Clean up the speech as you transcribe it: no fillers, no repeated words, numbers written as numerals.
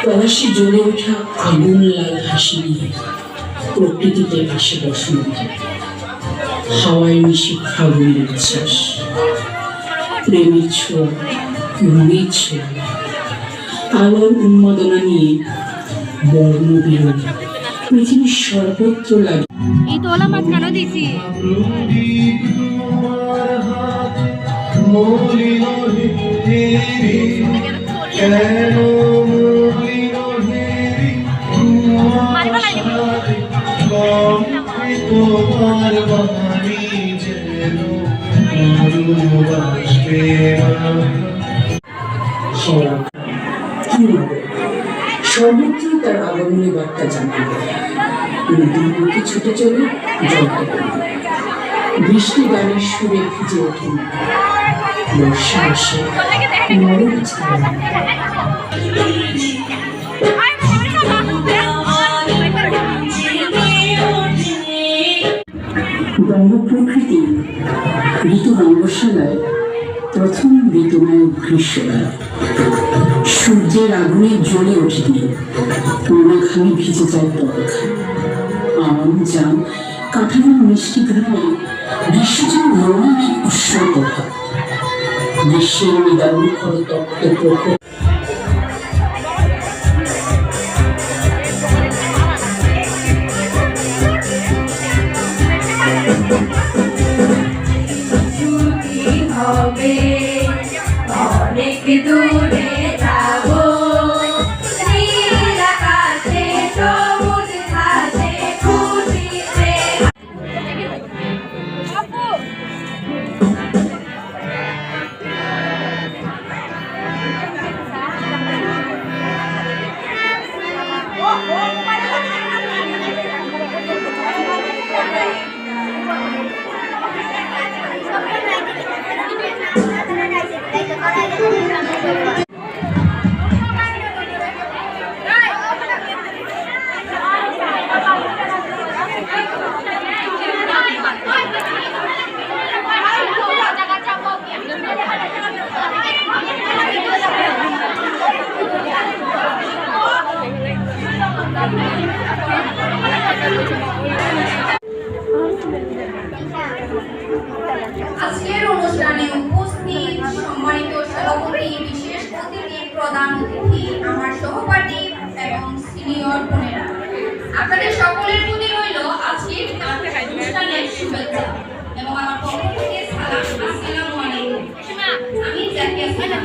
পলাশি জ্বলে ওঠা আগুন লাল হাসি নিয়ে প্রকৃতিতে আসে বসন্ত। হাওয়ায় মিশে ফাগুনের উচ্ছ্বাস, প্রেমের ছোঁয়া, রঙের ছোঁয়া, আলোর উন্মাদনা নিয়ে বর্ণ বিরোধ পৃথিবীর সর্বত্র লাগে। এই তোলা মাছ কেন দিছি? সর্বত্র তার আগমনী বার্তা জানতে পারে। নদীর বুকে ছুটে চলে জলকে, বৃষ্টি গানের সুরে ভিজে ওঠে, বর্ষা আসে নরম ছায়া। বঙ্গপ্রকৃতি ঋতু রঙ্গশালায় প্রথম ঋতুময় গ্রীষ্মকাল। সূর্যের আগুনে জ্বলে ওঠেনি, অনাঘামে ভিজে যায় পথ। আম জাম কাঁঠালের মিষ্টি গ্রামে গ্রীষ্মজন রঙিন এক উৎসব কথা। গ্রীষ্মের নিদারুণ করে তপ্ত প্রখর অনেক দূরে যাবো, নীল আকাশে সবুজ ঘাসে খুশিতে। আজকের অনুষ্ঠানে উপস্থিত সম্মানিত সভাপতি, বিশেষ অতিথি, প্রধান অতিথি, আমার সহপাঠী এবং সিনিয়র বোনেরা, আপনাদের সকলের প্রতি রইল আজকের অনুষ্ঠানের শুভেচ্ছা এবং আমার পক্ষ থেকে সালাম। আসসালামু আলাইকুম। আমি জাকিয়া সালাম।